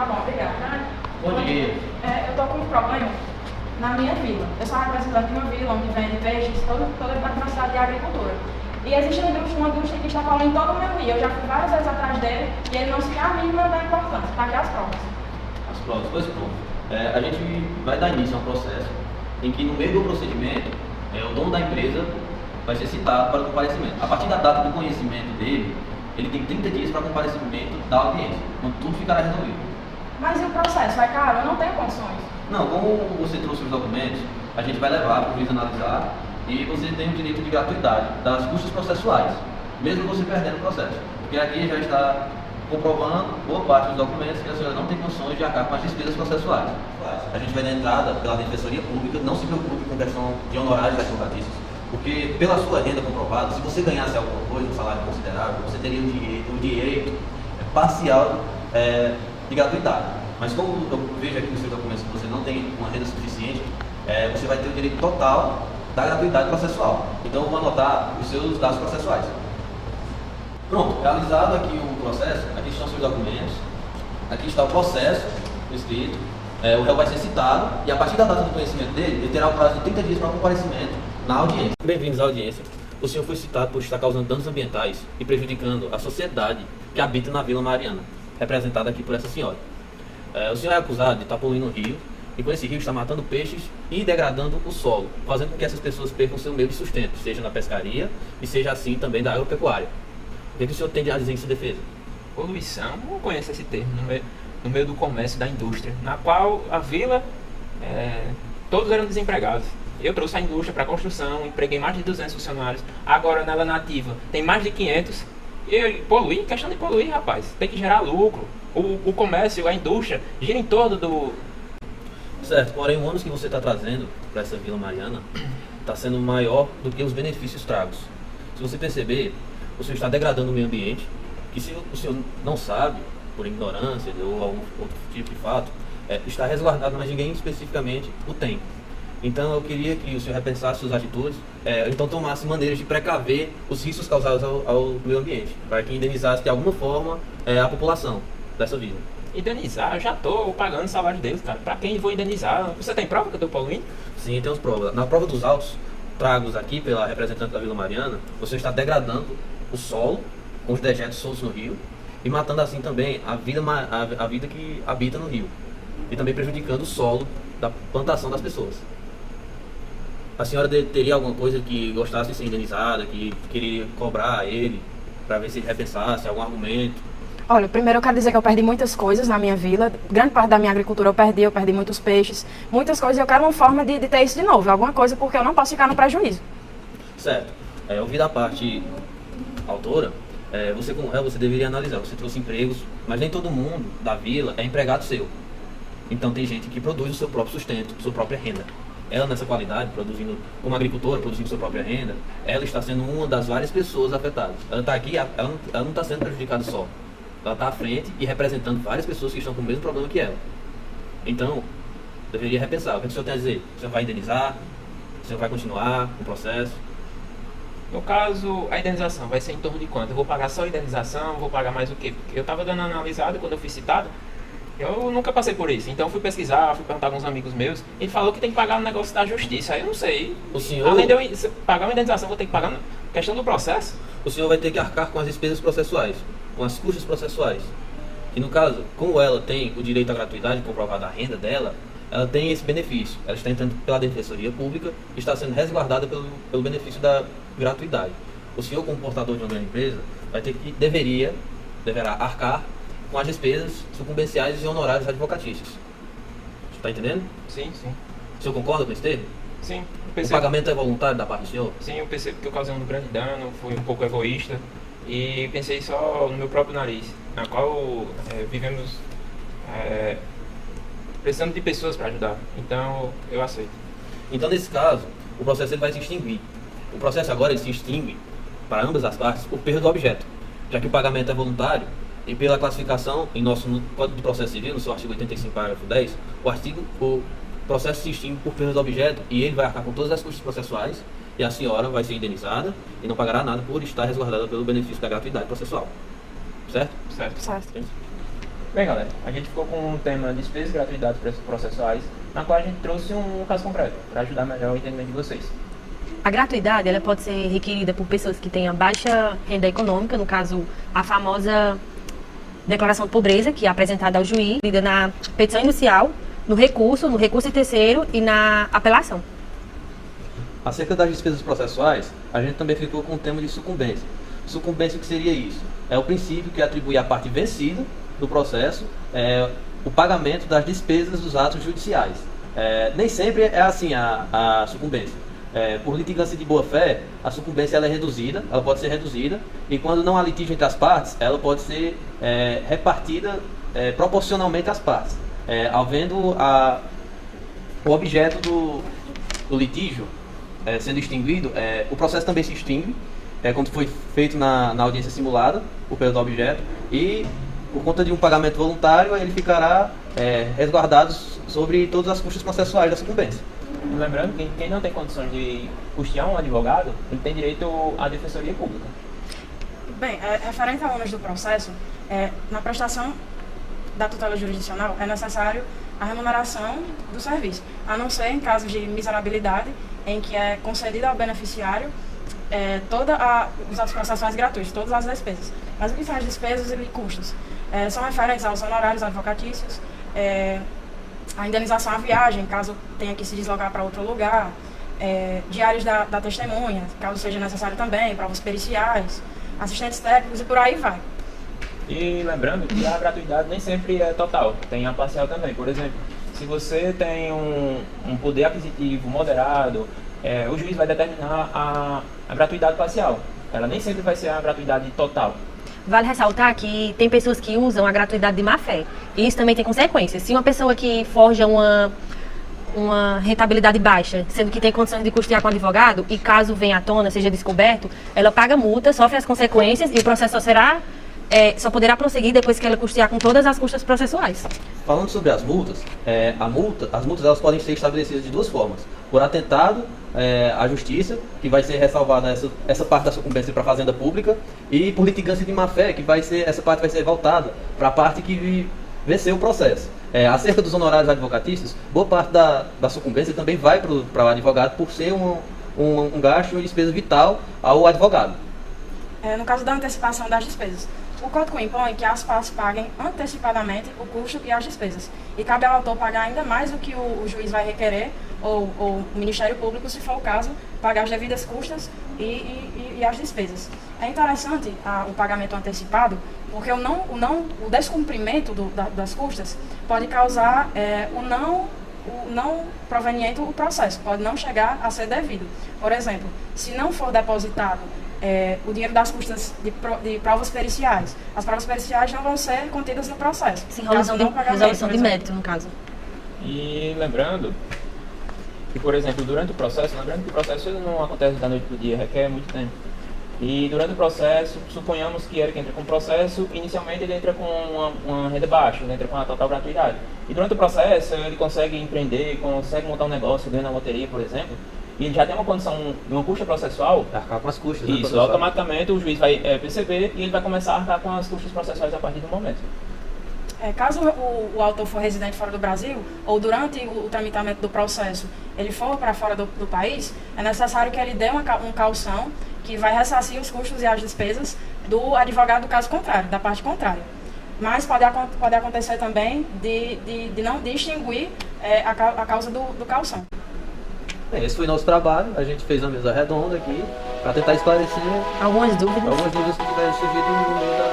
Tá bom, obrigada. Bom dia. Eu tô com um problema na minha vila. Eu sou representante de uma vila onde vende peixes, toda uma cidade de agricultura. E existe uma indústria que está falando em todo o meu rio. Eu já fui várias vezes atrás dele e ele não se dá a mínima da importância. Está aqui as provas. As provas, pois pronto. A gente vai dar início a um processo em que no meio do procedimento, o dono da empresa vai ser citado para o comparecimento. A partir da data do conhecimento dele, ele tem 30 dias para comparecimento da audiência, quando tudo ficará resolvido. Mas e o processo? É caro? Eu não tenho condições. Não, como você trouxe os documentos, a gente vai levar para o juiz analisar e você tem o direito de gratuidade das custas processuais, mesmo você perdendo o processo. Porque aqui já está comprovando boa parte dos documentos que a senhora não tem condições de arcar com as despesas processuais. A gente vai dar entrada pela Defensoria Pública, não se preocupe com questão de honorários advocatícios, porque pela sua renda comprovada, se você ganhasse alguma coisa, um salário considerável, você teria o direito parcial de gratuidade. Mas como eu vejo aqui nos seus documentos que você não tem uma renda suficiente, você vai ter o direito total da gratuidade processual. Então eu vou anotar os seus dados processuais. Pronto, realizado aqui o processo, aqui estão os seus documentos, aqui está o processo escrito, o réu vai ser citado e a partir da data do conhecimento dele, ele terá o prazo de 30 dias para comparecimento na audiência. Bem-vindos à audiência. O senhor foi citado por estar causando danos ambientais e prejudicando a sociedade que habita na Vila Mariana, representada aqui por essa senhora. O senhor é acusado de estar poluindo o rio e com esse rio está matando peixes e degradando o solo, fazendo com que essas pessoas percam seu meio de sustento, seja na pescaria e seja assim também da agropecuária. O que o senhor tem a dizer em sua defesa? Poluição, não conheço esse termo no meio do comércio e da indústria, na qual a vila, todos eram desempregados. Eu trouxe a indústria para a construção, empreguei mais de 200 funcionários, agora nela nativa tem mais de 500. E poluir, questão de poluir, rapaz, tem que gerar lucro. O comércio, a indústria, gira em torno do... Certo, porém o ônus que você está trazendo para essa Vila Mariana está sendo maior do que os benefícios tragos. Se você perceber, o senhor está degradando o meio ambiente, que se o senhor não sabe, por ignorância ou algum outro tipo de fato, está resguardado, mas ninguém especificamente o tem. Então eu queria que o senhor repensasse suas atitudes, então tomasse maneiras de precaver os riscos causados ao meio ambiente, para que indenizasse de alguma forma a população dessa vila. Indenizar, eu já estou pagando o salário deles, cara. Para quem vou indenizar? Você tem prova que eu estou poluindo? Sim, temos prova. Na prova dos autos tragos aqui pela representante da Vila Mariana, você está degradando o solo com os dejetos soltos no rio e matando assim também a vida que habita no rio e também prejudicando o solo da plantação das pessoas. A senhora teria alguma coisa que gostasse de ser indenizada, que queria cobrar a ele, para ver se ele repensasse algum argumento? Olha, primeiro eu quero dizer que eu perdi muitas coisas na minha vila. Grande parte da minha agricultura eu perdi muitos peixes, muitas coisas. Eu quero uma forma de ter isso de novo, alguma coisa, porque eu não posso ficar no prejuízo. Certo. Ouvindo a parte autora, você como réu, você deveria analisar. Você trouxe empregos, mas nem todo mundo da vila é empregado seu. Então tem gente que produz o seu próprio sustento, sua própria renda. Ela nessa qualidade, produzindo como agricultora, produzindo sua própria renda, ela está sendo uma das várias pessoas afetadas. Ela está aqui, ela não está sendo prejudicada só. Ela está à frente e representando várias pessoas que estão com o mesmo problema que ela. Então, deveria repensar. O que o senhor tem a dizer? O senhor vai indenizar? O senhor vai continuar com o processo? No caso, a indenização vai ser em torno de quanto? Eu vou pagar só a indenização? Vou pagar mais o quê? Porque eu estava dando uma analisada quando eu fui citado. Eu nunca passei por isso. Então, fui pesquisar, fui perguntar a alguns amigos meus. Ele falou que tem que pagar um negócio da justiça. Aí eu não sei. O senhor... Além de eu pagar uma indenização, vou ter que pagar na questão do processo? O senhor vai ter que arcar com as despesas processuais, com as custas processuais. E no caso, como ela tem o direito à gratuidade comprovada a renda dela, ela tem esse benefício. Ela está entrando pela Defensoria Pública e está sendo resguardada pelo benefício da gratuidade. O senhor, como portador de uma grande empresa, vai ter que deverá arcar com as despesas sucumbenciais e honorários advocatícios. Você está entendendo? Sim, sim. O senhor concorda com esse termo? Sim. O pagamento é voluntário da parte do senhor? Sim, eu percebo que eu causei um grande dano, fui um pouco egoísta e pensei só no meu próprio nariz, na qual vivemos precisando de pessoas para ajudar. Então, eu aceito. Então, nesse caso, o processo ele vai se extinguir. O processo agora ele se extingue para ambas as partes por perda do objeto, já que o pagamento é voluntário e pela classificação em nosso Código de Processo Civil, no seu artigo 85, parágrafo 10, o processo se extingue por perda do objeto e ele vai arcar com todas as custas processuais e a senhora vai ser indenizada e não pagará nada por estar resguardada pelo benefício da gratuidade processual. Certo? Certo. Certo. Bem, galera, a gente ficou com o tema despesas e gratuidades processuais, na qual a gente trouxe um caso concreto, para ajudar melhor o entendimento de vocês. A gratuidade ela pode ser requerida por pessoas que tenham baixa renda econômica, no caso, a famosa declaração de pobreza, que é apresentada ao juiz, lida na petição inicial, no recurso em terceiro e na apelação. Acerca das despesas processuais, a gente também ficou com o tema de sucumbência. Sucumbência, o que seria isso? É o princípio que atribui à parte vencida do processo o pagamento das despesas dos atos judiciais. Nem sempre é assim a sucumbência. Por litigância de boa-fé, a sucumbência ela é reduzida, ela pode ser reduzida, e quando não há litígio entre as partes, ela pode ser repartida proporcionalmente às partes. Havendo o objeto do litígio sendo extinguido, o processo também se extingue, quando foi feito na audiência simulada, por peso do objeto, e por conta de um pagamento voluntário, ele ficará resguardado sobre todas as custas processuais da sucumbência. Lembrando que quem não tem condições de custear um advogado, ele tem direito à defensoria pública. Bem, referente ao ônus do processo, na prestação da tutela jurisdicional é necessário a remuneração do serviço, a não ser em casos de miserabilidade, em que é concedida ao beneficiário os atos processuais gratuitos, todas as despesas. Mas o que são as despesas e custos? São referentes aos honorários advocatícios, a indenização à viagem, caso tenha que se deslocar para outro lugar, diários da testemunha, caso seja necessário também, provas periciais, assistentes técnicos e por aí vai. E lembrando que a gratuidade nem sempre é total, tem a parcial também. Por exemplo, se você tem um poder aquisitivo moderado, o juiz vai determinar a gratuidade parcial. Ela nem sempre vai ser a gratuidade total. Vale ressaltar que tem pessoas que usam a gratuidade de má fé. E isso também tem consequências. Se uma pessoa que forja uma rentabilidade baixa, sendo que tem condições de custear com o advogado, e caso venha à tona, seja descoberto, ela paga multa, sofre as consequências e o processo só poderá prosseguir depois que ela custear com todas as custas processuais. Falando sobre as multas, as multas elas podem ser estabelecidas de duas formas. Por atentado à justiça, que vai ser ressalvada essa parte da sucumbência para a fazenda pública, e por litigância de má-fé, que essa parte vai ser voltada para a parte que venceu o processo. Acerca dos honorários advocatícios, boa parte da sucumbência também vai para o advogado por ser um gasto e despesa vital ao advogado. No caso da antecipação das despesas, o Código impõe que as partes paguem antecipadamente o custo e as despesas. E cabe ao autor pagar ainda mais do que o juiz vai requerer, ou o Ministério Público, se for o caso, pagar as devidas custas e as despesas. É interessante o pagamento antecipado, porque o descumprimento das custas pode causar o não proveniente do processo, pode não chegar a ser devido. Por exemplo, se não for depositado o dinheiro das custas de provas periciais, as provas periciais não vão ser contidas no processo. Sim, resolução de mérito, no caso. E lembrando que, por exemplo, durante o processo, lembrando que o processo ele não acontece da noite para o dia, requer muito tempo. E durante o processo, suponhamos que ele que entra com o processo, inicialmente ele entra com uma renda baixa, ele entra com a total gratuidade. E durante o processo ele consegue empreender, consegue montar um negócio, ganha na loteria, por exemplo, e ele já tem uma condição de uma custa processual. Arcar com as custas. Isso, automaticamente o juiz vai perceber e ele vai começar a arcar com as custas processuais a partir do momento. Caso o autor for residente fora do Brasil, ou durante o tramitamento do processo ele for para fora do país, é necessário que ele dê uma caução que vai ressarcir os custos e as despesas do advogado do caso contrário, da parte contrária. Mas pode acontecer também de extinguir a causa do caução. Esse foi nosso trabalho, a gente fez uma mesa redonda aqui para tentar esclarecer Algumas dúvidas que tiverem surgido no meio da